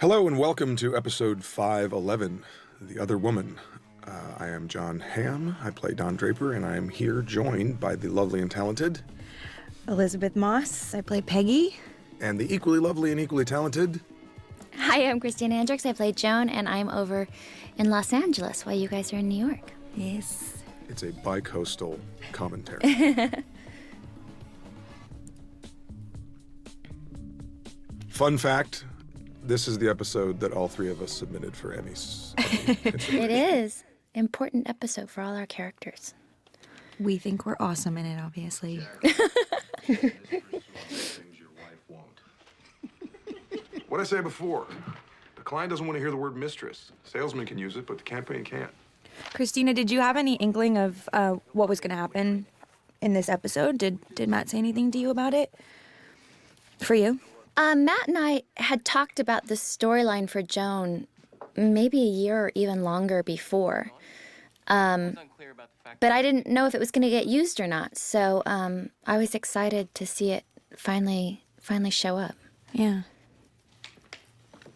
Hello and welcome to episode 511, The Other Woman. I am John Hamm. I play Don Draper, and I am here joined by the lovely and talented Elizabeth Moss. I play Peggy. and the equally lovely and equally talented. Hi, I'm Christine Hendricks. I play Joan, and I'm over in Los Angeles while you guys are in New York. Yes. It's a bi-coastal commentary. Fun fact, this is the episode that all three of us submitted for Emmys. It is. Important episode for all our characters. We think we're awesome in it, obviously. What I say before, the client doesn't want to hear the word mistress. Salesman can use it, but the campaign can't. Christina, did you have any inkling of what was going to happen in this episode? Did Matt say anything to you about it? For you? Matt and I had talked about the storyline for Joan maybe a year or even longer before. But I didn't know if it was going to get used or not. So I was excited to see it finally show up. Yeah.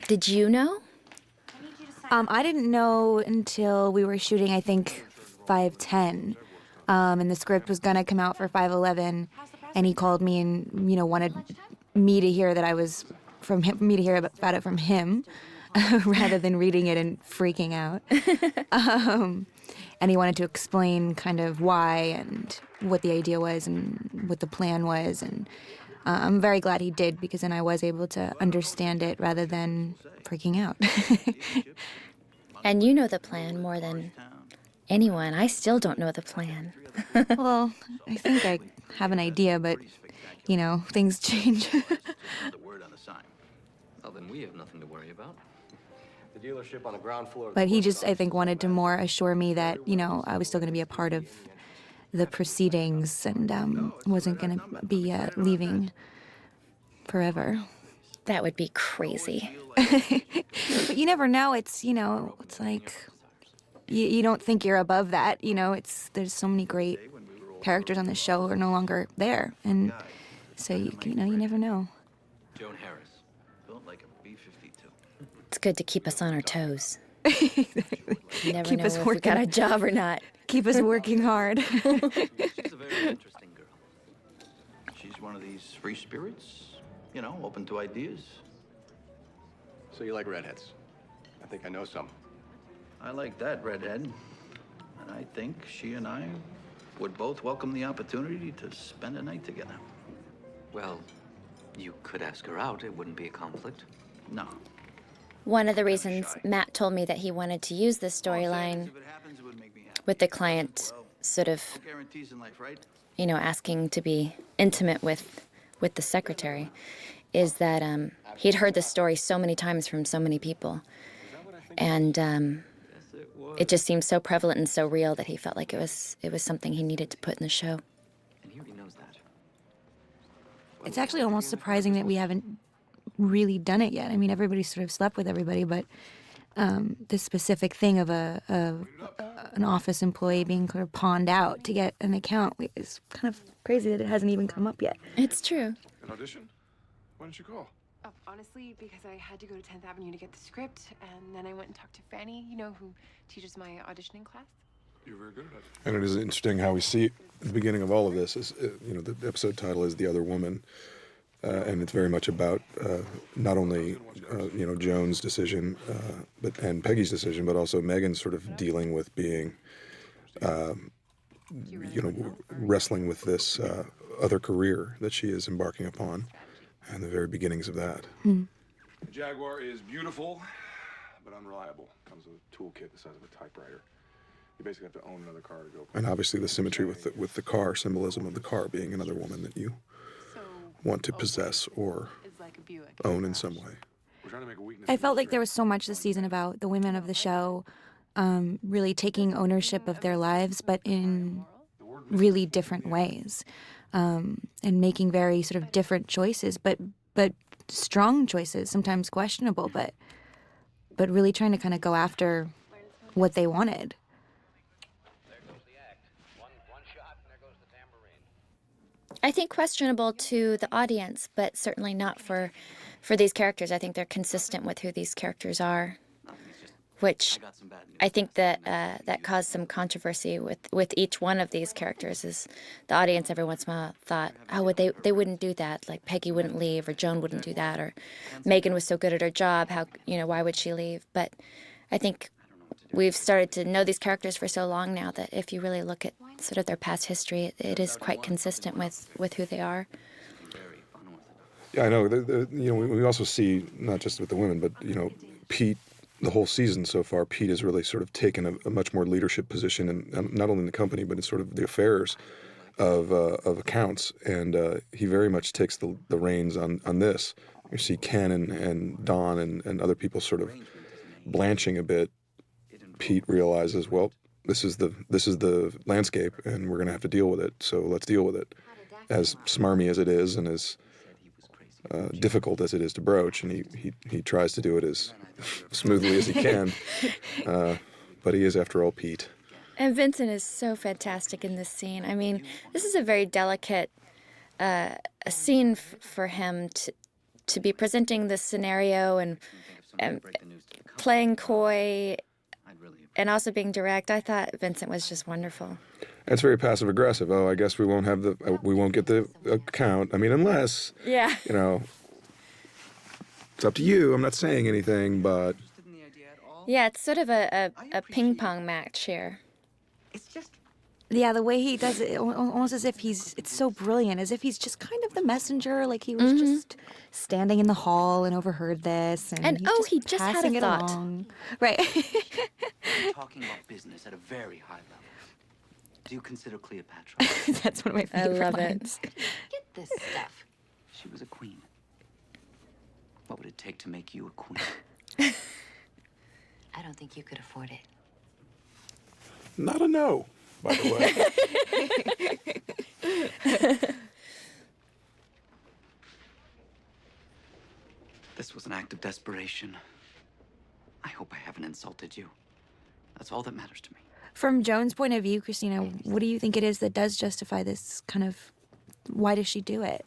Did you know? I didn't know until we were shooting, I think, 510. And the script was going to come out for 511. And he called me and, wanted me to hear that I was from him, me to hear about it from him rather than reading it and freaking out. And he wanted to explain kind of why and what the idea was and what the plan was. And I'm very glad he did, because then I was able to understand it rather than freaking out. And you know the plan more than anyone. I still don't know the plan. Well, I think I have an idea, but, things change. The word on the sign. Well, then we have nothing to worry about. The dealership on the ground floor. But he just, I think, wanted to more assure me that, I was still going to be a part of the proceedings and wasn't going to be leaving forever. That would be crazy. But you never know. It's, it's like you don't think you're above that. There's so many great characters on this show who are no longer there. And so, you never know. Joan Harris, built like a B-52. It's good to keep us on our toes. Exactly. You never Keep know us if we working. got a job or not. Keep us working hard. She's a very interesting girl. She's one of these free spirits, open to ideas. So you like redheads? I think I know some. I like that redhead. And I think she and I would both welcome the opportunity to spend a night together. Well, you could ask her out. It wouldn't be a conflict. No. One of the reasons Matt told me that he wanted to use this storyline If it happens, it would make me happy. with the client sort of, No guarantees in life, right? asking to be intimate with the secretary is that he'd heard the story so many times from so many people. And it just seemed so prevalent and so real that he felt like it was something he needed to put in the show. And he already knows that. It's actually almost surprising that we haven't really done it yet. I mean, everybody sort of slept with everybody, but this specific thing of an office employee being sort of pawned out to get an account is kind of crazy that it hasn't even come up yet. It's true. An audition? Why didn't you call? Honestly, because I had to go to 10th Avenue to get the script, and then I went and talked to Fanny, who teaches my auditioning class. You're very good at it. And it is interesting how we see at the beginning of all of this is, the episode title is The Other Woman. And it's very much about not only, Joan's decision, and Peggy's decision, but also Megan's sort of dealing with being, wrestling with this other career that she is embarking upon, and the very beginnings of that. The Jaguar is beautiful, but unreliable. Comes with a toolkit the size of a typewriter. You basically have to own another car to go. And obviously the symmetry with the car, symbolism of the car being another woman that you want to possess or own in some way. I felt like there was so much this season about the women of the show really taking ownership of their lives, but in really different ways, and making very sort of different choices, but strong choices, sometimes questionable, but really trying to kind of go after what they wanted. I think questionable to the audience, but certainly not for for these characters. I think they're consistent with who these characters are, which I think that that caused some controversy with each one of these characters. Is the audience every once in a while thought, oh, well, they wouldn't do that, like Peggy wouldn't leave, or Joan wouldn't do that, or Megan was so good at her job, how, why would she leave? But I think we've started to know these characters for so long now that if you really look at sort of their past history, it is quite consistent with who they are. Yeah, I know. We also see, not just with the women, but, Pete, the whole season so far, Pete has really sort of taken a much more leadership position in not only in the company, but in sort of the affairs of accounts. And he very much takes the reins on this. You see Ken and Don and other people sort of blanching a bit. Pete realizes, well, this is the landscape, and we're going to have to deal with it. So let's deal with it, as smarmy as it is, and as difficult as it is to broach. And he tries to do it as smoothly as he can. But he is, after all, Pete. And Vincent is so fantastic in this scene. I mean, this is a very delicate a scene for him to be presenting this scenario and playing coy and also being direct. I thought Vincent was just wonderful. It's very passive aggressive. Oh, I guess we won't get the account. I mean, unless, Yeah. It's up to you. I'm not saying anything, but Yeah, it's sort of a ping pong match here. Yeah, the way he does it, almost as if it's so brilliant, as if he's just kind of the messenger, like he was just standing in the hall and overheard this. And he just had a passing it thought. along. Right. Talking about business at a very high level. Do you consider Cleopatra? That's one of my I favorite love lines. Get this stuff. She was a queen. What would it take to make you a queen? I don't think you could afford it. not a no, by the way. This was an act of desperation. I hope I haven't insulted you. That's all that matters to me. From Joan's point of view, Christina, what do you think it is that does justify this kind of, why does she do it?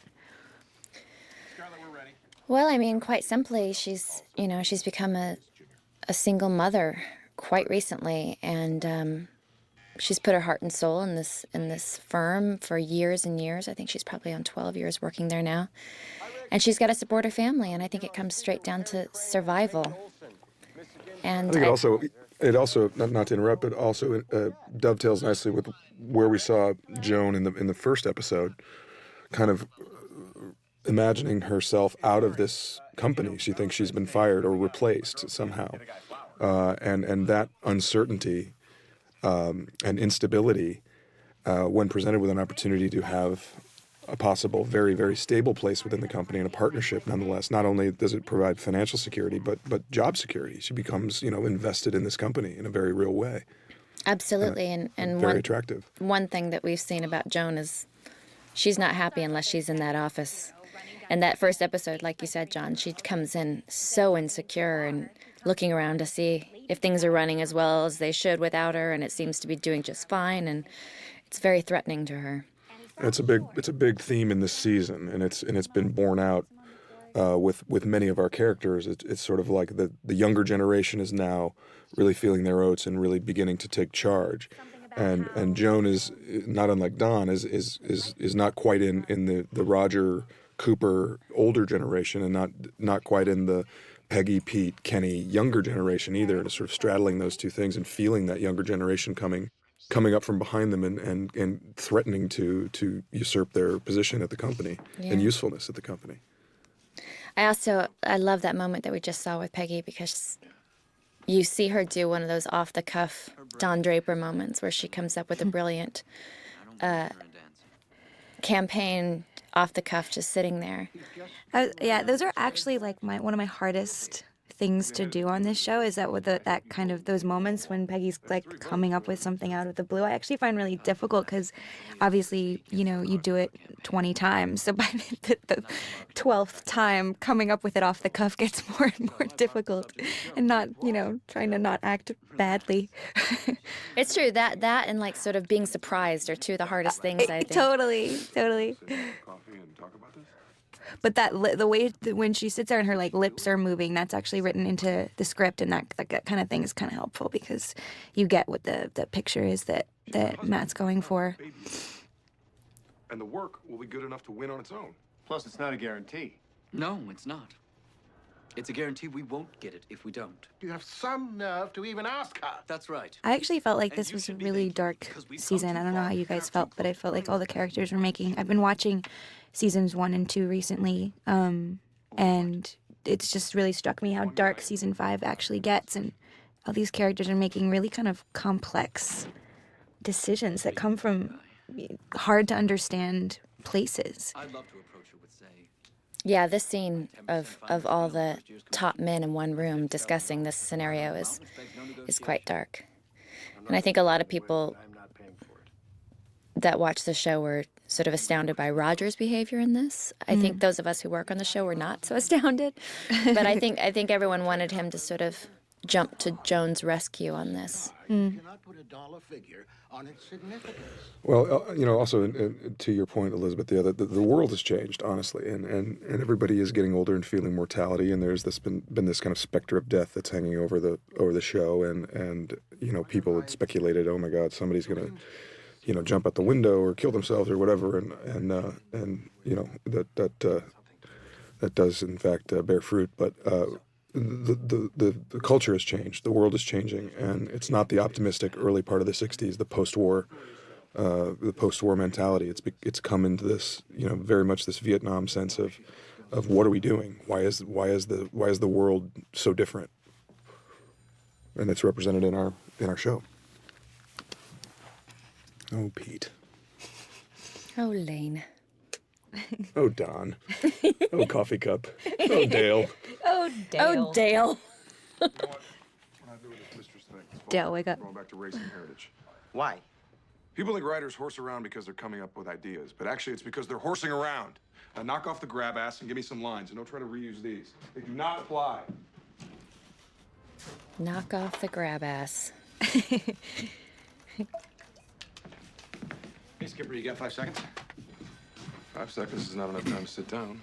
Well, I mean, quite simply, she's become a single mother quite recently, and she's put her heart and soul in this firm for years and years. I think she's probably on 12 years working there now, and she's got to support her family. And I think it comes straight down to survival. And I think it also not to interrupt, but also dovetails nicely with where we saw Joan in the first episode, kind of imagining herself out of this company. She thinks she's been fired or replaced somehow, and that uncertainty and instability, when presented with an opportunity to have a possible very, very stable place within the company and a partnership, nonetheless, not only does it provide financial security, but job security. She becomes, invested in this company in a very real way. Absolutely, and very attractive. One thing that we've seen about Joan is she's not happy unless she's in that office. And that first episode, like you said, John, she comes in so insecure and looking around to see if things are running as well as they should without her, and it seems to be doing just fine, and it's very threatening to her. It's a big theme in this season, and it's been borne out with many of our characters. It's sort of like the younger generation is now really feeling their oats and really beginning to take charge, and Joan is not unlike Don is not quite in the Roger Cooper older generation, and not quite in the Peggy, Pete, Kenny younger generation either, and sort of straddling those two things and feeling that younger generation coming up from behind them and threatening to usurp their position at the company and usefulness at the company. I love that moment that we just saw with Peggy, because you see her do one of those off-the-cuff Don Draper moments where she comes up with a brilliant campaign off the cuff, just sitting there. Yeah, those are actually like one of my hardest things to do on this show, is that with that kind of those moments when Peggy's like coming up with something out of the blue. I actually find really difficult because obviously, you do it 20 times. So by the 12th time, coming up with it off the cuff gets more and more difficult, and not, trying to not act badly. It's true, that and like sort of being surprised are two of the hardest things, I think. Totally. Coffee and talk about this? But the way that when she sits there and her like lips are moving, that's actually written into the script, and that kind of thing is kind of helpful because you get what the picture is that Matt's going for. And the work will be good enough to win on its own. Plus, it's not a guarantee. No, it's not. It's a guarantee we won't get it if we don't. You have some nerve to even ask her. That's right. I actually felt like And this you was a should be really thankful dark because we've come season. too I don't know far. how you guys felt, but I felt like all the characters were making. I've been watching seasons 1 and 2 recently, and it's just really struck me how dark season 5 actually gets, and all these characters are making really kind of complex decisions that come from hard to understand places. I'd love to approach her with, say, Yeah, this scene of all the top men in one room discussing this scenario is quite dark. And I think a lot of people I'm not paying for it. that watch the show were sort of astounded by Roger's behavior in this. I think those of us who work on the show were not so astounded. But I think everyone wanted him to sort of jump to Joan's rescue on this. You cannot put a dollar figure on its significance. Well, also to your point, Elizabeth, the world has changed, honestly, and everybody is getting older and feeling mortality, and there's been this kind of specter of death that's hanging over the show, and people had speculated, oh my God, somebody's gonna, jump out the window or kill themselves or whatever, and that does in fact bear fruit, but. The culture has changed. The world is changing, and it's not the optimistic early part of the '60s, the post-war mentality. It's come into this, very much this Vietnam sense of what are we doing? Why is the world so different? And it's represented in our show. Oh, Pete. Oh, Lane. Oh, Don. Oh, coffee cup. Oh, Dale. Oh, Oh, Dale. You know what? When I do this mistress thing, it's Dale, wake up. going back to race and heritage. Why? People think writers horse around because they're coming up with ideas, but actually it's because they're horsing around. Knock off the grab ass and give me some lines, and don't try to reuse these. They do not apply. Knock off the grab ass. Hey, Skipper, you got 5 seconds? 5 seconds is not enough time to sit down.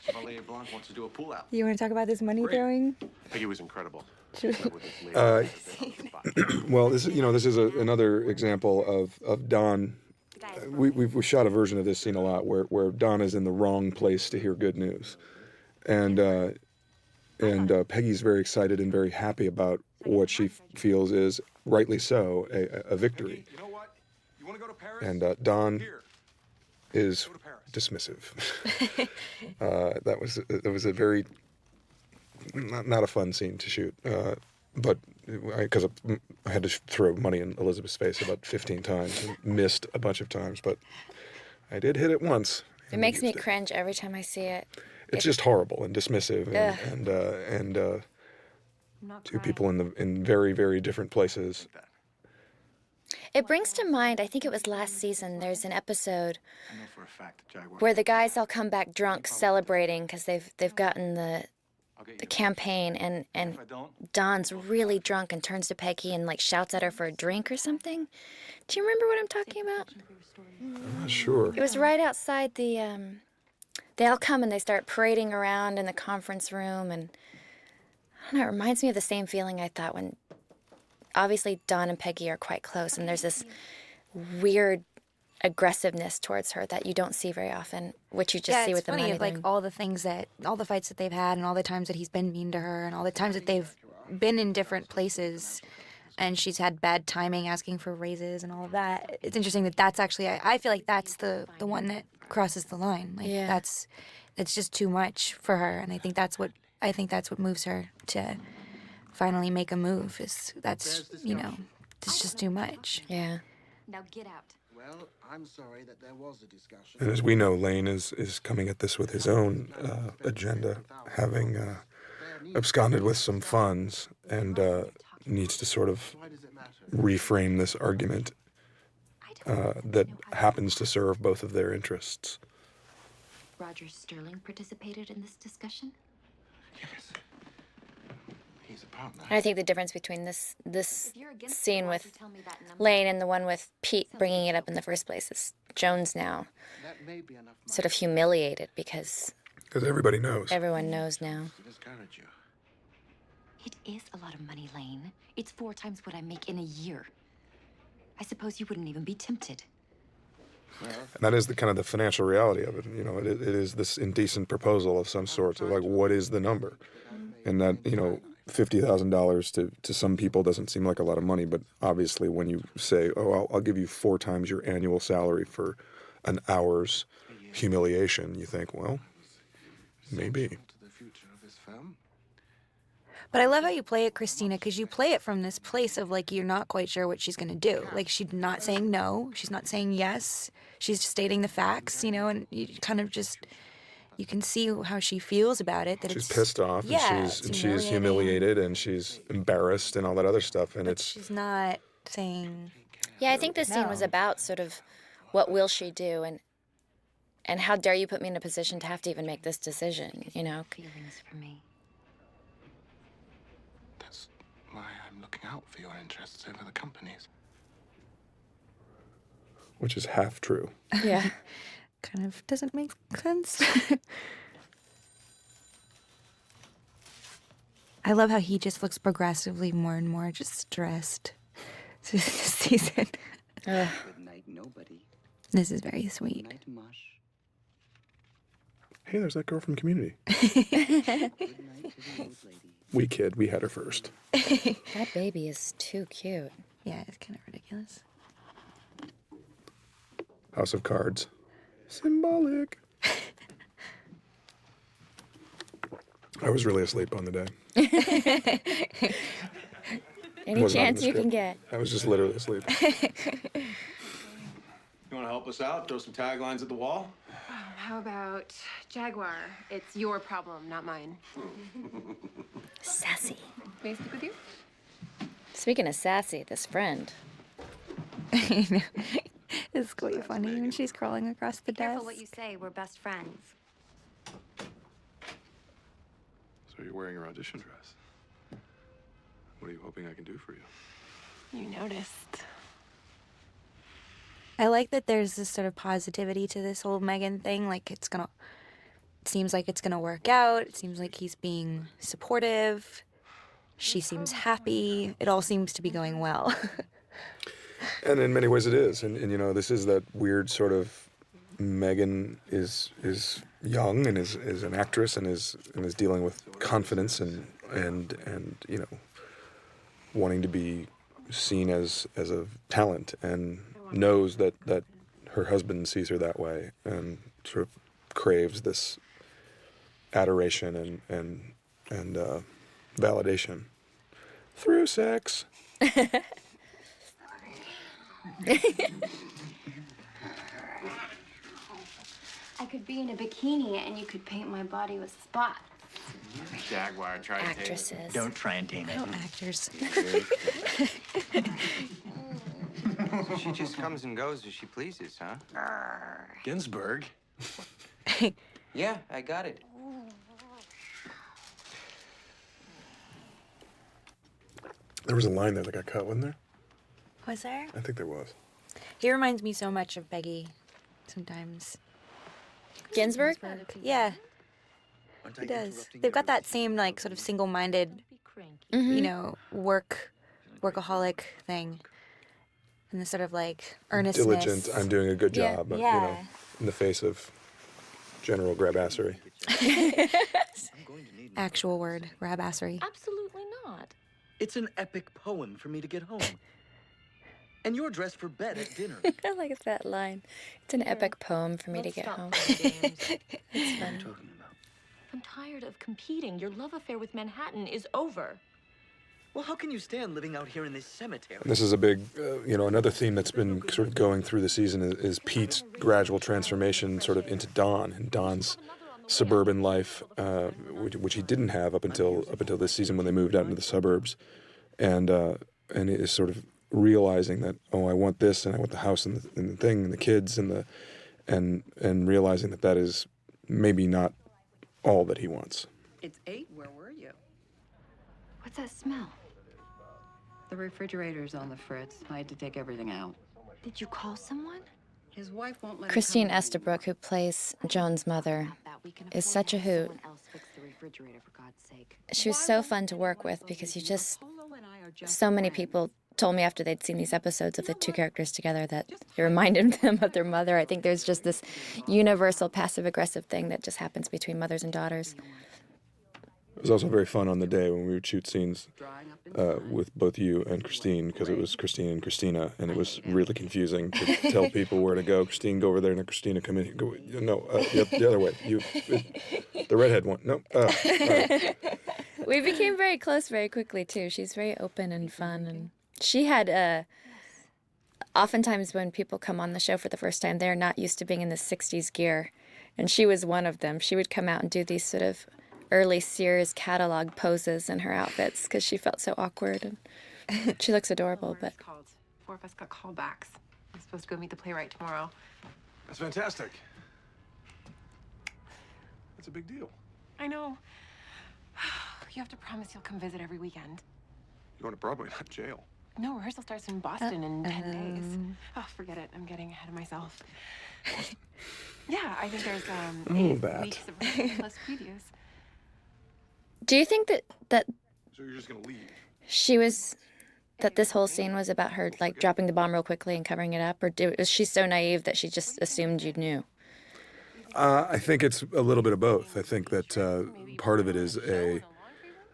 Chevalier Blanc wants to do a pull out. You want to talk about this money throwing? Peggy was incredible. Well, this is another example of Don. We've shot a version of this scene a lot where Don is in the wrong place to hear good news, and Peggy's very excited and very happy about what she feels is rightly so a victory, You know what? You want to go to Paris? and Don Here. is Go to Paris. dismissive. That was a very not a fun scene to shoot, but because I had to throw money in Elizabeth's face about 15 times and missed a bunch of times, but I did hit it once. It makes me cringe every time I see it. It's just horrible and dismissive, and two people in very, very different places. It brings to mind, I think it was last season, there's an episode I know for a fact that Jaguar. where the guys all come back drunk celebrating because they've gotten the I'll get the you. campaign, and If I don't, Don's really drunk and turns to Peggy and like shouts at her for a drink or something. Do you remember what I'm talking about? I'm not sure. It was right outside the they all come and they start parading around in the conference room, and I don't know, it reminds me of the same feeling I thought when obviously Don and Peggy are quite close, and there's this weird aggressiveness towards her that you don't see very often, which you just see with the money. It's funny, like all the fights that they've had, and all the times that he's been mean to her, and all the times that they've been in different places, and she's had bad timing asking for raises and all of that. It's interesting that that's actually, I feel like that's the one that crosses the line. Like Yeah. it's just too much for her, and I think that's what moves her to finally make a move. It's just too much. Yeah. Now get out. Well, I'm sorry that there was a discussion. And as we know, Lane is coming at this with his own agenda, having absconded with some funds, and needs to sort of Why does it matter? reframe this argument that happens to serve both of their interests. Roger Sterling participated in this discussion? Yes. He he's a partner. And I think the difference between this If you're against the scene law, with so tell me that number. Lane and the one with Pete bringing it up in the first place is Joan's now That may be enough money sort of humiliated because Because everybody knows. everyone knows now. to discourage you. It is a lot of money, Lane. It's 4 times what I make in a year. I suppose you wouldn't even be tempted. And that is the kind of the financial reality of it. You know, it is this indecent proposal of some sort. So like, what is the number? And that, you know, $50,000 to some people doesn't seem like a lot of money, but obviously when you say, oh, I'll give you 4 times your annual salary for an hour's humiliation, you think, well, maybe. To the future of his firm. But I love how you play it, Christina, because you play it from this place of like you're not quite sure what she's gonna do. Like she's not saying no, she's not saying yes, she's just stating the facts, you know, and you kind of just you can see how she feels about it. That She's it's pissed off, yeah, and it's she's humiliated, and she's embarrassed, and all that other stuff. And But it's she's not saying Yeah, I think this scene was No. about sort of what will she do and how dare you put me in a position to have to even make this decision, you know? Feelings for me. That's why I'm looking out for your interests over the company's. which is half true. Yeah. kind of doesn't make sense. I love how he just looks progressively more and more just stressed through this season. Ugh. Good night, nobody. This is very Good sweet. night, Mush. Hey, there's that girl from Community. Good night to the old lady. We kid, we had her first. That baby is too cute. Yeah, it's kind of ridiculous. House of Cards. Symbolic. I was really asleep on the day. Any Wasn't on chance the you can script. get. I was just literally asleep. You want to help us out? Throw some taglines at the wall? How about Jaguar? It's your problem, not mine. Sassy. May I speak with you? Speaking of sassy, this friend. It's quite funny when she's crawling across the Careful desk. what you say. We're best friends. So you're wearing your audition dress. What are you hoping I can do for you? You noticed. I like that there's this sort of positivity to this whole Megan thing. Like it seems like it's gonna work out. It seems like he's being supportive. She seems happy. It all seems to be going well. And in many ways it is. And you know, this is that weird sort of Megan is young and is an actress and is dealing with confidence and you know, wanting to be seen as a talent and knows that her husband sees her that way and sort of craves this adoration and validation through sex. I could be in a bikini and you could paint my body with spots. Jaguar, try Actresses. Don't try and tame it. Oh, actors. So she just comes and goes as she pleases, huh? Ginsburg. Yeah, I got it. There was a line there that got cut, wasn't there? Was there? I think there was. He reminds me so much of Peggy sometimes. Ginsburg? Yeah, he does. They've got that same like sort of single-minded, you know, workaholic thing, and the sort of like earnestness. Diligent, I'm doing a good Yeah. job, you know, Yeah. in the face of general grabassery. Actual word, rabassery. Absolutely not. It's an epic poem for me to get home. And you're dressed for bed at dinner. I like that line. It's an epic poem for me to Let's get stop home. playing games. It's fun. Talking about. I'm tired of competing. Your love affair with Manhattan is over. Well, how can you stand living out here in this cemetery? This is a big, you know, another theme that's been sort of going through the season is Pete's gradual transformation sort of into Don and Don's suburban life, which he didn't have up until this season when they moved out into the suburbs, and is sort of realizing that, oh, I want this and I want the house and the thing and the kids and realizing that is maybe not all that he wants. It's 8. Where were you? What's that smell? The refrigerator's on the fritz. I had to take everything out. Did you call someone? His wife won't let Christine him come Estabrook, who plays Joan's mother, is such a hoot. Someone else fix the refrigerator, for God's sake. She was so fun to work with because so many people told me after they'd seen these episodes of the two characters together that it reminded them of their mother. I think there's just this universal passive-aggressive thing that just happens between mothers and daughters. It was also very fun on the day when we would shoot scenes with both you and Christine, because it was Christine and Christina, and it was really confusing to tell people where to go. Christine, go over there, and Christina, come in here. Go, no, the other way. The redhead one. No. We became very close very quickly, too. She's very open and fun, and she had, oftentimes when people come on the show for the first time, they're not used to being in the 60s gear, and she was one of them. She would come out and do these sort of early Sears catalog poses in her outfits because she felt so awkward, and she looks adorable. But 4 of us got callbacks. I'm supposed to go meet the playwright tomorrow. That's fantastic. That's a big deal. I know. You have to promise you'll come visit every weekend. You're going to Broadway, not jail. No, rehearsal starts in Boston in 10 days. Oh, forget it. I'm getting ahead of myself. Yeah, I think there's 8 weeks of rehearsal plus previews. do you think that So you're just going to leave? that this whole scene was about her like dropping the bomb real quickly and covering it up, or was she so naive that she just assumed you knew? I think it's a little bit of both. I think that part of it is a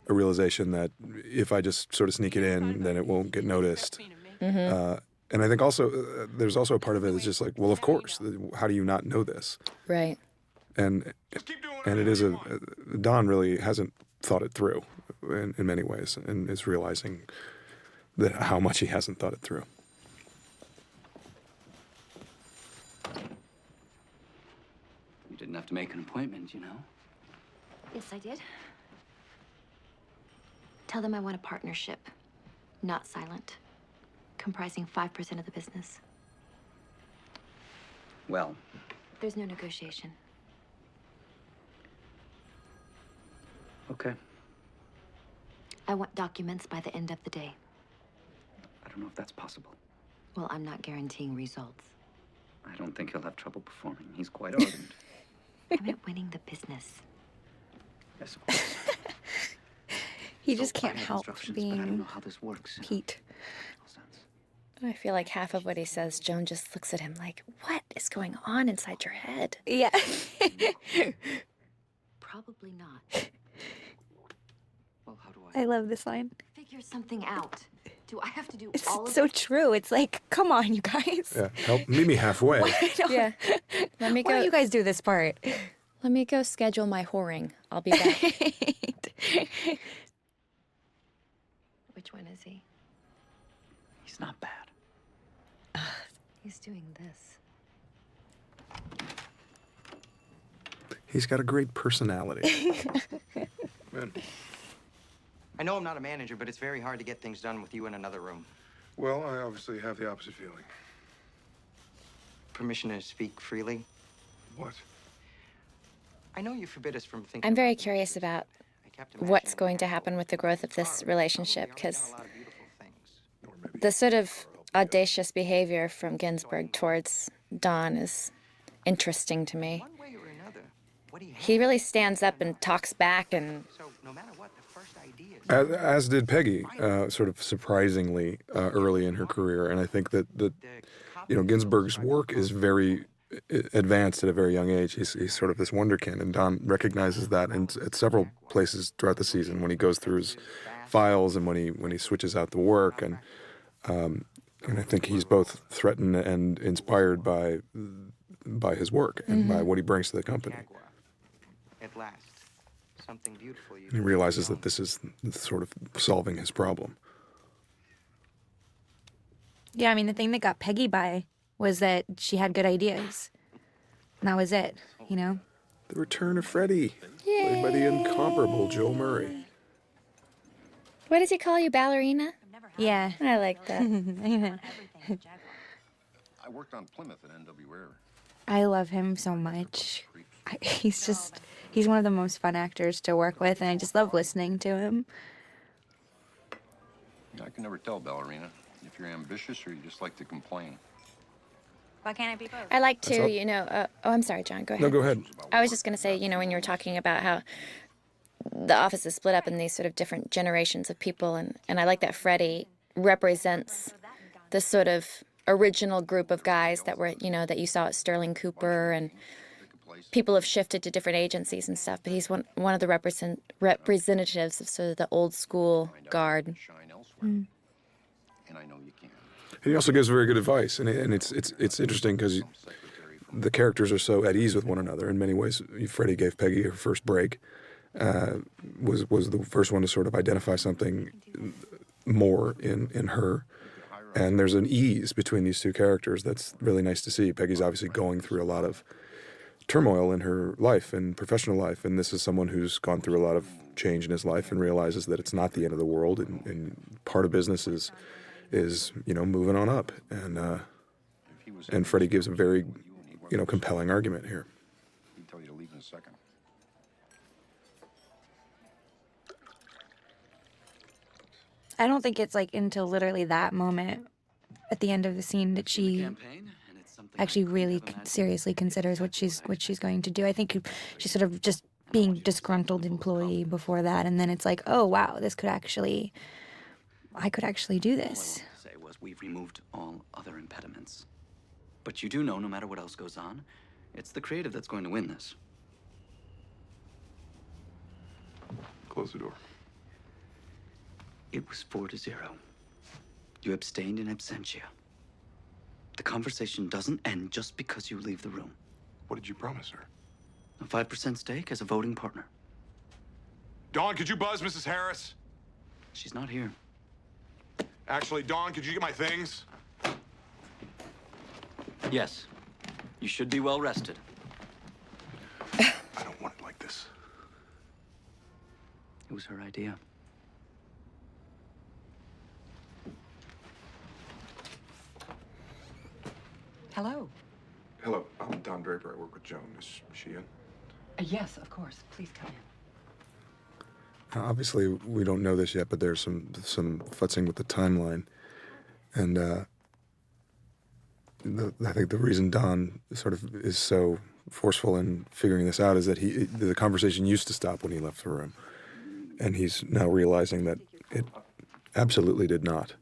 realization that if I just sort of sneak it in, then it won't get noticed. And I think also there's also a part of it that's just like, well, of course. How do you not know this? Right. And it is Don really hasn't thought it through in many ways, and is realizing that how much he hasn't thought it through. You didn't have to make an appointment, you know? Yes, I did. Tell them I want a partnership, not silent, comprising 5% of the business. Well, There's no negotiation. okay. I want documents by the end of the day. I don't know if that's possible. Well, I'm not guaranteeing results. I don't think he'll have trouble performing. He's quite ardent. I meant winning the business. Yes, of course. He just I can't have help instructions, but I don't being know how this works. Pete. No sense. I feel like half of what he says, Joan just looks at him like, what is going on inside your head? Yeah. Probably not. Well, how do I? I love this line. Figure something out. Do I have to do It's all of so it? true. It's like, come on, you guys. Yeah, meet me halfway. Yeah. Let me Why don't go. you guys do this part? Let me go schedule my whoring. I'll be back. Which one is he? He's not bad. He's doing this. He's got a great personality. Man. I know I'm not a manager, but it's very hard to get things done with you in another room. Well, I obviously have the opposite feeling. Permission to speak freely? What? I know you forbid us from thinking. I'm very about things. curious about I kept what's imagining going to what happen with the growth of this relationship, because a lot of beautiful things. the sort of audacious behavior from Ginsburg towards Don is interesting to me. One way or another, what do you He have? really stands up and talks back, and So no matter what, the first idea is As did Peggy, sort of surprisingly early in her career. And I think that Ginsburg's work is very advanced at a very young age. He's sort of this wonderkind, and Don recognizes that at several places throughout the season when he goes through his files and when he switches out the work. And I think he's both threatened and inspired by his work and by what he brings to the company. Jaguar. At last, something beautiful. You He realizes that this is sort of solving his problem. Yeah, I mean, the thing that got Peggy by was that she had good ideas. And that was it, you know? The return of Freddie, played by the incomparable Joe Murray. what does he call you, ballerina? Yeah. I like that. I worked on Plymouth at NW Air. I love him so much. He's one of the most fun actors to work with, and I just love listening to him. I can never tell, Ballerina, if you're ambitious or you just like to complain. Why can't it be both? I like That's to, all- I'm sorry, John, go ahead. No, go ahead. I was just going to say, when you were talking about how the office is split up in these sort of different generations of people, and I like that Freddie represents the sort of original group of guys that were, that you saw at Sterling Cooper, and people have shifted to different agencies and stuff, but he's one of the representatives of sort of the old school guard. And I know you can. And he also gives very good advice, and it's interesting because the characters are so at ease with one another. In many ways, Freddie gave Peggy her first break, was the first one to sort of identify something more in her, and there's an ease between these two characters that's really nice to see. Peggy's obviously going through a lot of turmoil in her life and professional life, and this is someone who's gone through a lot of change in his life and realizes that it's not the end of the world, and part of business is moving on up, and Freddie gives a very compelling argument here. He'd tell you to leave in a second. I don't think it's like until literally that moment at the end of the scene that she actually really seriously considers what she's going to do. I think she's sort of just being disgruntled employee before that, and then it's like, oh wow, I could actually do this. All I wanted to say was we've removed all other impediments. But you do know, no matter what else goes on, it's the creative that's going to win this. Close the door. It was 4-0. You abstained in absentia. The conversation doesn't end just because you leave the room. What did you promise her? A 5% stake as a voting partner. Dawn, could you buzz Mrs. Harris? She's not here. Actually, Dawn, could you get my things? Yes. You should be well rested. I don't want it like this. It was her idea. Hello. Hello, I'm Don Draper. I work with Joan. Is she in? Yes, of course. Please come in. Obviously, we don't know this yet, but there's some futzing with the timeline, and I think the reason Don sort of is so forceful in figuring this out is that the conversation used to stop when he left the room, and he's now realizing that it absolutely did not,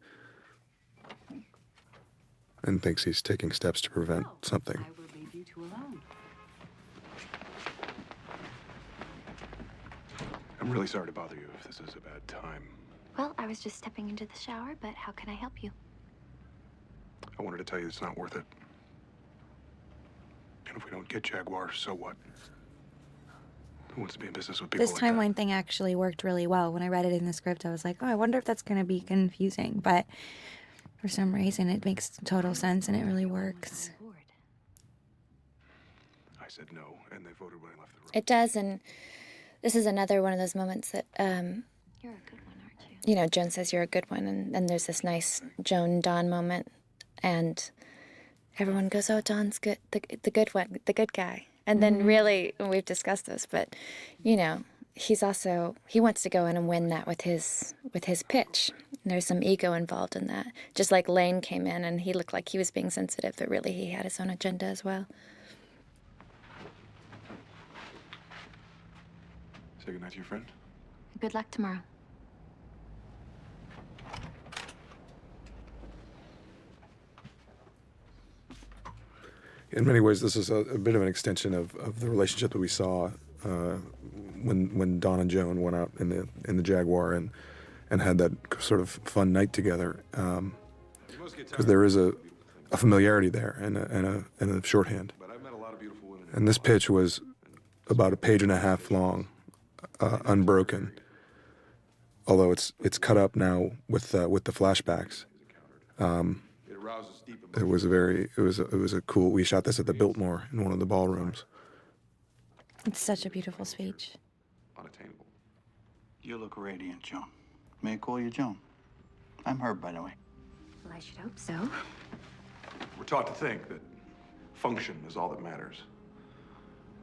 and thinks he's taking steps to prevent something. I will leave you two alone. I'm really sorry to bother you if this is a bad time. Well, I was just stepping into the shower, but how can I help you? I wanted to tell you it's not worth it. And if we don't get Jaguar, so what? Who wants to be in business with people This like timeline thing actually worked really well. When I read it in the script, I was like, oh, I wonder if that's going to be confusing. But for some reason, it makes total sense and it really works. that? I said no, and they voted when I left the room. It does, and this is another one of those moments that, You're a good one, aren't you? Joan says you're a good one, and then there's this nice Joan-Don moment, and everyone goes, oh, Don's good, the good one, the good guy. And then really, and we've discussed this, but, he's also, he wants to go in and win that with his pitch. And there's some ego involved in that. Just like Lane came in and he looked like he was being sensitive, but really he had his own agenda as well. Say goodnight to your friend. Good luck tomorrow. In many ways, this is a bit of an extension of the relationship that we saw when Don and Joan went out in the Jaguar and had that sort of fun night together. Because there is a familiarity there and a shorthand. And this pitch was about a page and a half long, unbroken. Although it's cut up now with the flashbacks. It was a cool. We shot this at the Biltmore in one of the ballrooms. It's such a beautiful speech. Unattainable. You look radiant, Joan. May I call you Joan? I'm Herb, by the way. Well, I should hope so. We're taught to think that function is all that matters.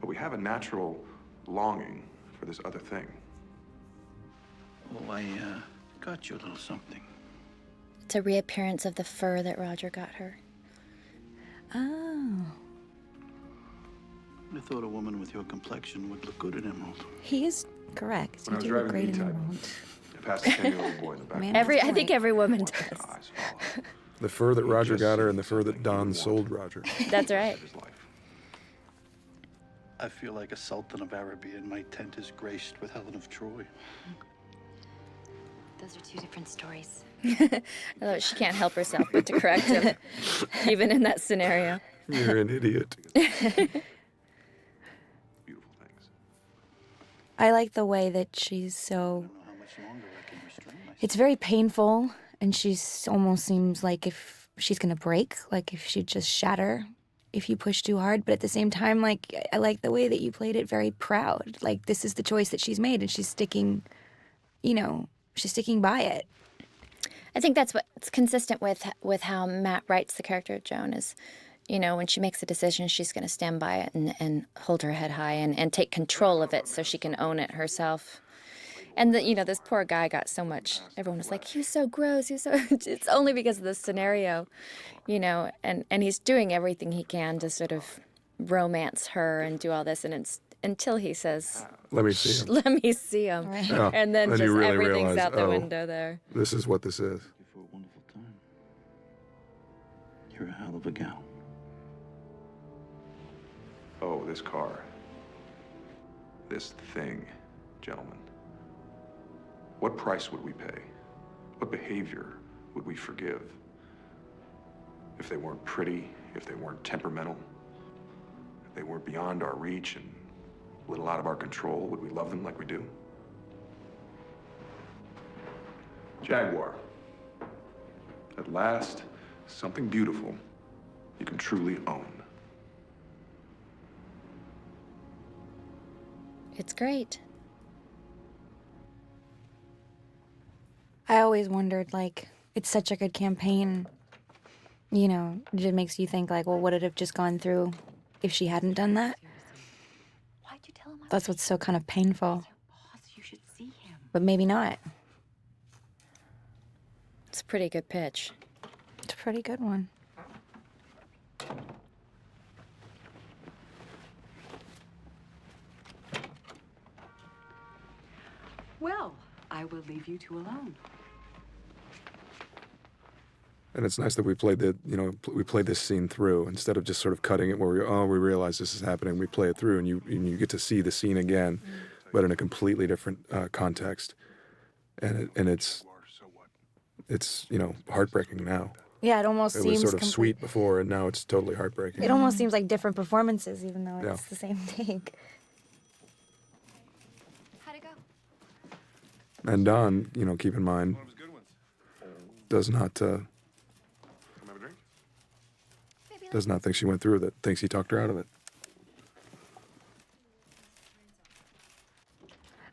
But we have a natural longing for this other thing. Oh, I got you a little something. It's a reappearance of the fur that Roger got her. Oh. I thought a woman with your complexion would look good at Emerald. He is correct. When I was You do look driving great the in E-Type, Emerald. I passed a 10-year-old boy in the back. Man, I think every woman does. Eyes follow. Oh. The fur that Roger got her and the fur that Don sold Roger. That's right. I feel like a Sultan of Arabia, and my tent is graced with Helen of Troy. Those are two different stories. Although she can't help herself but to correct him, even in that scenario. You're an idiot. I like the way that she's so. It's very painful, and she's almost seems like if she's gonna break, like if she'd just shatter if you push too hard. But at the same time, like I like the way that you played it very proud. Like this is the choice that she's made, and she's sticking, she's sticking by it. I think that's what's consistent with how Matt writes the character of Joan is, when she makes a decision, she's going to stand by it and hold her head high and take control of it so she can own it herself. And, this poor guy got so much. Everyone was like, he was so gross. It's only because of this scenario, and he's doing everything he can to sort of romance her and do all this. And it's until he says, let me see him. Let me see him. Right. Oh, And then just you really everything's realize, out the window there. This is what this is. For a wonderful time. You're a hell of a gal. Oh, this car. This thing, gentlemen. What price would we pay? What behavior would we forgive? If they weren't pretty, if they weren't temperamental, if they weren't beyond our reach and a little out of our control, would we love them like we do? Jaguar. At last, something beautiful you can truly own. It's great. I always wondered, it's such a good campaign. It just makes you think, well, would it have just gone through if she hadn't done that? Why'd you tell him That's what's so kind of painful. boss? You should see him. But maybe not. It's a pretty good pitch. It's a pretty good one. Well, I will leave you two alone. And it's nice that we played we played this scene through instead of just sort of cutting it where we realize this is happening. We play it through, and you get to see the scene again, but in a completely different context, and it's heartbreaking now. Yeah, it almost It seems was sort of sweet before, and now it's totally heartbreaking. It almost seems like different performances, even though Yeah. it's the same take. How'd it go? And Don, keep in mind, does not think she went through with it. Thinks he talked her out of it.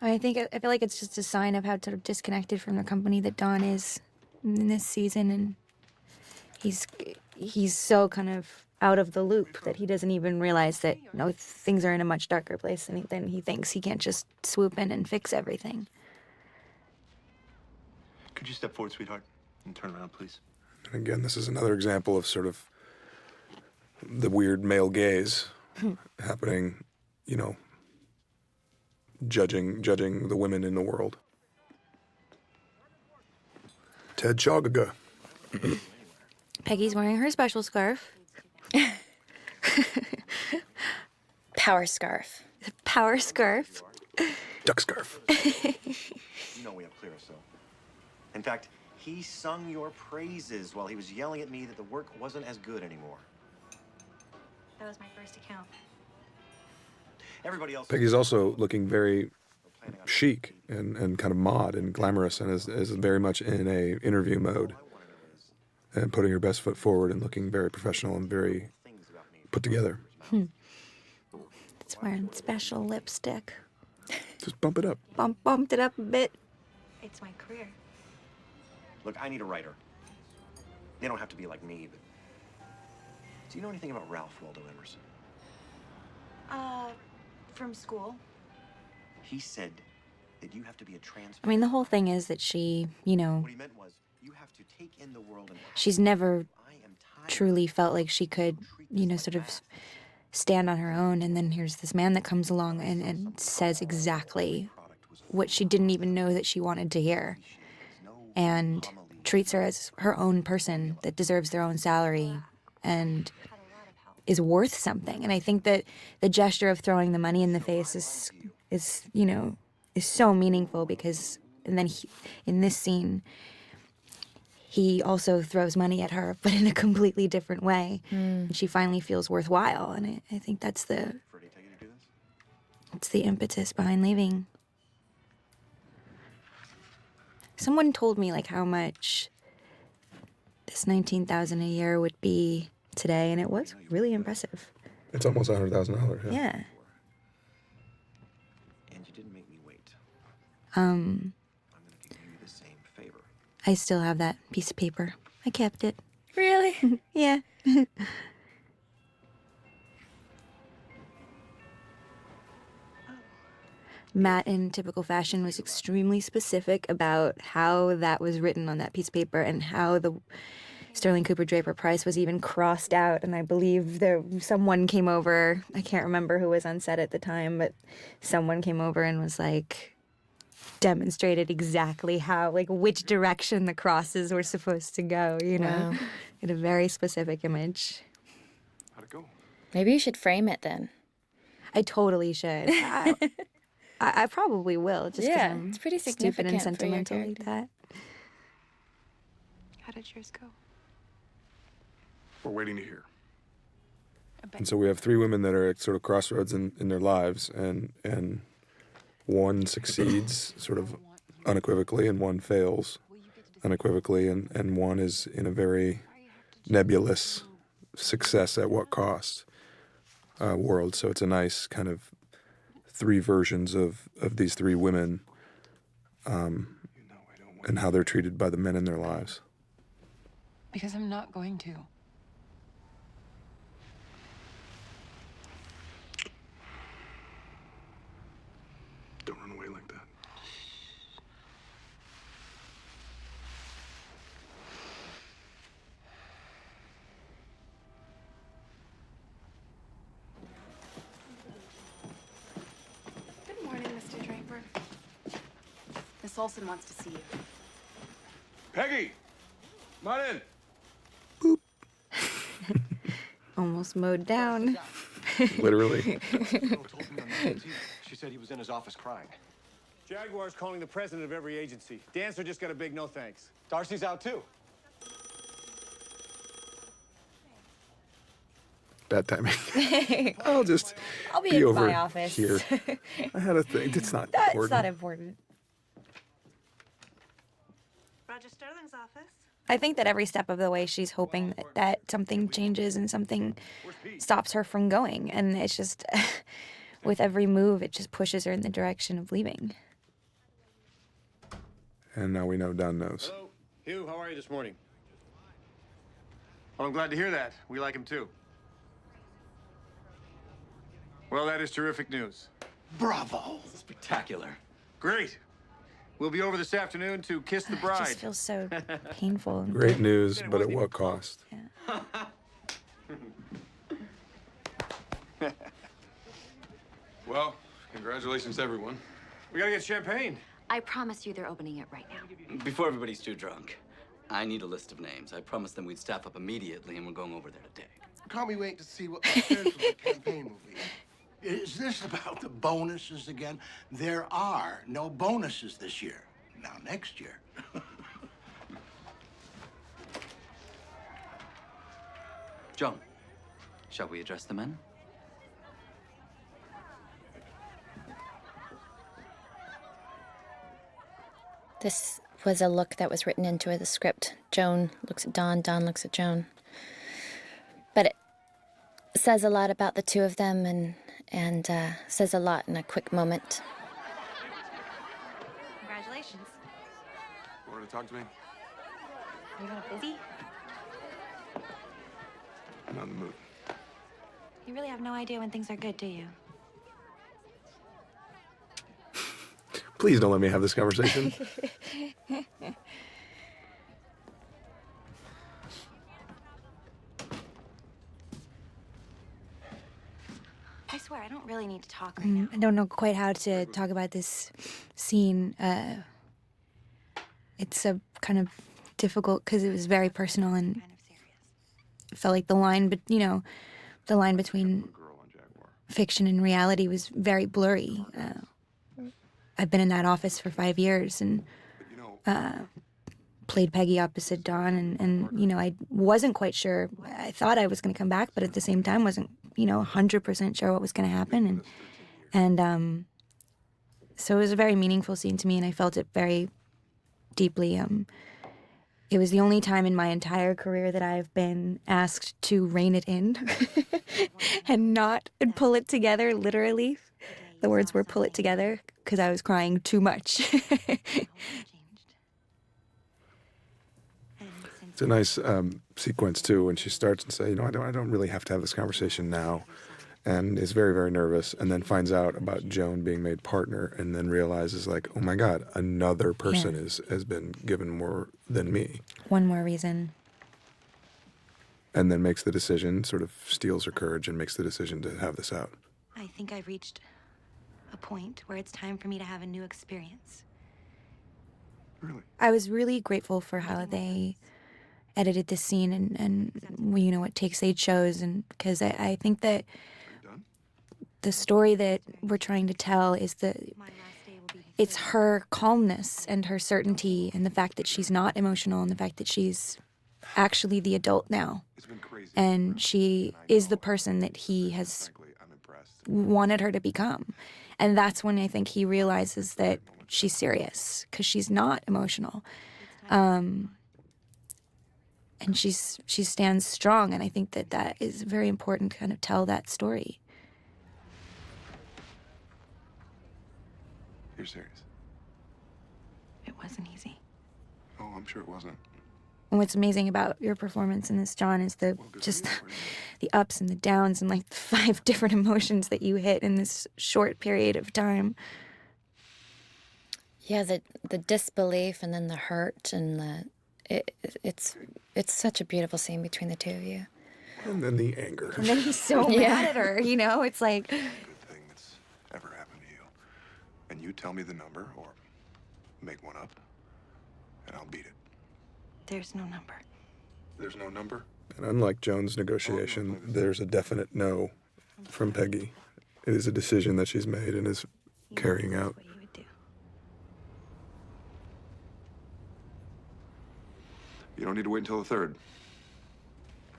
I feel like it's just a sign of how sort of disconnected from the company that Don is in this season, and he's so kind of out of the loop that he doesn't even realize that things are in a much darker place than he thinks. He can't just swoop in and fix everything. Could you step forward, sweetheart, and turn around, please? And again, this is another example of sort of the weird male gaze happening, judging the women in the world. Ted Chagaga. Peggy's wearing her special scarf. Power scarf. Power scarf. Duck scarf. You know we have Clearasil. In fact, he sung your praises while he was yelling at me that the work wasn't as good anymore. That was my first account. Everybody else. Peggy's also looking very chic and kind of mod and glamorous, and is very much in a interview mode and putting her best foot forward and looking very professional and very put together. It's wearing special lipstick. Just bump it up. Bumped it up a bit. It's my career. Look, I need a writer. They don't have to be like me, but... Do you know anything about Ralph Waldo Emerson? From school. He said that you have to be a trans... I mean, the whole thing is that she, What he meant was... You have to take in the world and she's never truly felt like she could, sort of stand on her own. And then here's this man that comes along and says exactly what she didn't even know that she wanted to hear, and treats her as her own person that deserves their own salary and is worth something. And I think that the gesture of throwing the money in the face is so meaningful, because, and then in this scene, he also throws money at her, but in a completely different way. And she finally feels worthwhile. And I think that's the impetus behind leaving. Someone told me like how much this $19,000 a year would be today, and it was really impressive. It's almost $100,000. Yeah. And you didn't make me wait. Um, I'm gonna give you the same favor. I still have that piece of paper. I kept it. Really? Yeah. Matt, in typical fashion, was extremely specific about how that was written on that piece of paper and how the Sterling Cooper Draper Price was even crossed out. And I believe someone came over, I can't remember who was on set at the time, but someone came over and was like, demonstrated exactly how, like, which direction the crosses were supposed to go, Wow. In a very specific image. How'd it go? Maybe you should frame it then. I totally should. I probably will, just because I'm it's pretty stupid and significant for your sentimental like that. How did yours go? We're waiting to hear. And so we have three women that are at sort of crossroads in their lives, and one succeeds sort of unequivocally, and one fails unequivocally, and one is in a very nebulous success at what cost world. So it's a nice kind of three versions of these three women and how they're treated by the men in their lives. Because I'm not going to. Don't run away like that. Good morning, Mr. Draper. Miss Olson wants to see you. Peggy! Come on in. Almost mowed down. Literally. She said he was in his office crying. Jaguar's calling the president of every agency. Dancer just got a big no thanks. Darcy's out too. Bad timing. I'll be in over my office. Here. I had a thing. It's not That's important. not important. Roger Sterling's office. I think that every step of the way she's hoping that something changes and something stops her from going. And it's just, with every move, it just pushes her in the direction of leaving. And now we know Don knows. Hello. Hugh, how are you this morning? Well, I'm glad to hear that. We like him too. Well, that is terrific news. Bravo! Spectacular. Great. We'll be over this afternoon to kiss the It bride. just feels so painful. And Great news, but at what cost? Well, congratulations, everyone. We gotta get champagne. I promise you they're opening it right now. Before everybody's too drunk, I need a list of names. I promised them we'd staff up immediately, and we're going over there today. Can't we wait to see what the schedule of the campaign will be? Is this about the bonuses again? There are no bonuses this year. Now, next year. Joan, shall we address the men? This was a look that was written into the script. Joan looks at Don, Don looks at Joan. But it says a lot about the two of them and says a lot in a quick moment. Congratulations. You wanted to talk to me? Are you not busy? I'm not in the mood. You really have no idea when things are good, do you? Please don't let me have this conversation. I don't really need to talk right now. I don't know quite how to talk about this scene. It's a kind of difficult because it was very personal and it felt like the line, but the line between fiction and reality was very blurry. I've been in that office for 5 years and played Peggy opposite Don, and I wasn't quite sure. I thought I was going to come back, but at the same time wasn't 100% sure what was going to happen, and so it was a very meaningful scene to me, and I felt it very deeply. It was the only time in my entire career that I've been asked to rein it in and pull it together, literally. The words were pull it together, because I was crying too much. It's a nice sequence, too, when she starts and says, I don't really have to have this conversation now, and is very, very nervous, and then finds out about Joan being made partner, and then realizes, like, oh, my God, another person has been given more than me. One more reason. And then makes the decision, sort of steals her courage and makes the decision to have this out. I think I've reached a point where it's time for me to have a new experience. Really? I was really grateful for how they edited this scene and what takes 8 shows, and because I think that the story that we're trying to tell is it's her calmness and her certainty and the fact that she's not emotional and the fact that she's actually the adult now. And she is the person that he has wanted her to become. And that's when I think he realizes that she's serious, because she's not emotional. And she stands strong, and I think that is very important to kind of tell that story. You're serious? It wasn't easy. Oh, I'm sure it wasn't. And what's amazing about your performance in this, John, is the ups and the downs and like the 5 different emotions that you hit in this short period of time. Yeah, the disbelief and then the hurt and it's such a beautiful scene between the two of you. And then the anger. And then he's so mad at her, it's like... Good thing that's ever happened to you. And you tell me the number, or make one up, and I'll beat it. There's no number. There's no number? And unlike Joan's negotiation, there's a definite no from Peggy. It is a decision that she's made and is carrying out. You don't need to wait until the 3rd.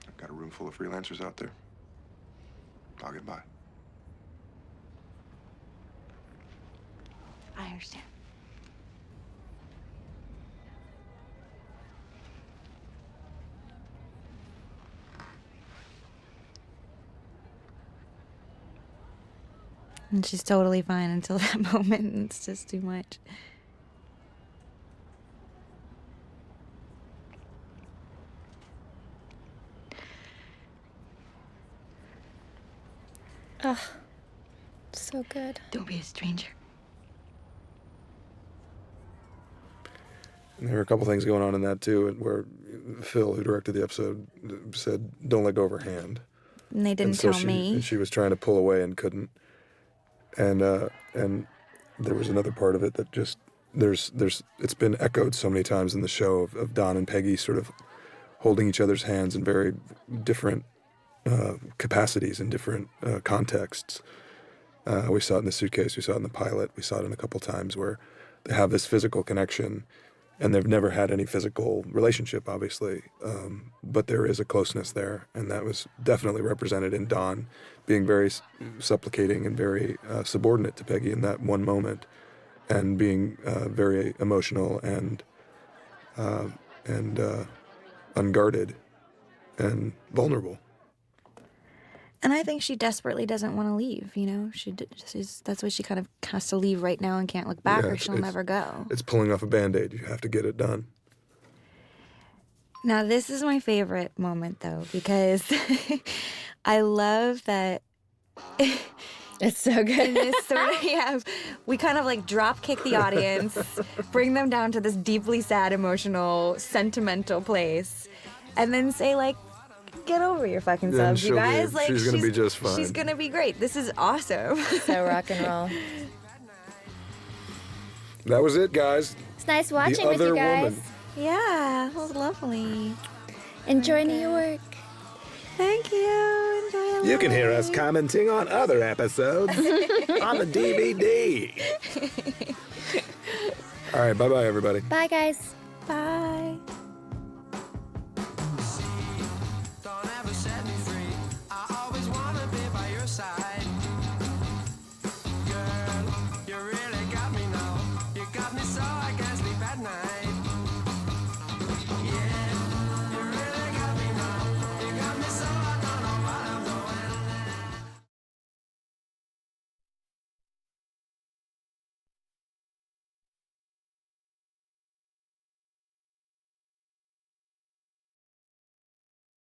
I've got a room full of freelancers out there. I'll get by. I understand. And she's totally fine until that moment. It's just too much. Oh, so good. Don't be a stranger. And there were a couple things going on in that, too, where Phil, who directed the episode, said, don't let go of her hand. And they didn't tell me. And she was trying to pull away and couldn't. And there was another part of it that just, it's been echoed so many times in the show of Don and Peggy sort of holding each other's hands in very different capacities and different contexts. We saw it in The Suitcase, we saw it in the pilot, we saw it in a couple times where they have this physical connection, and they've never had any physical relationship, obviously, but there is a closeness there, and that was definitely represented in Don being very supplicating and very subordinate to Peggy in that one moment, and being very emotional and unguarded and vulnerable. And I think she desperately doesn't want to leave, that's why she kind of has to leave right now and can't look back, or she'll never go. It's pulling off a Band-Aid. You have to get it done. Now, this is my favorite moment, though, because I love that... It's so good. In this sort of, we kind of like drop kick the audience, bring them down to this deeply sad, emotional, sentimental place, and then say, like, get over your fucking And subs, you she'll be- guys. Like, she's gonna be just fine. She's gonna be great. This is awesome. So rock and roll. That was it, guys. It's nice watching The with you Other guys. Woman. Yeah, that was lovely. Enjoy New York. Thank you. Enjoy You can hear us commenting on other episodes on the DVD. All right, bye-bye, everybody. Bye, guys. Bye.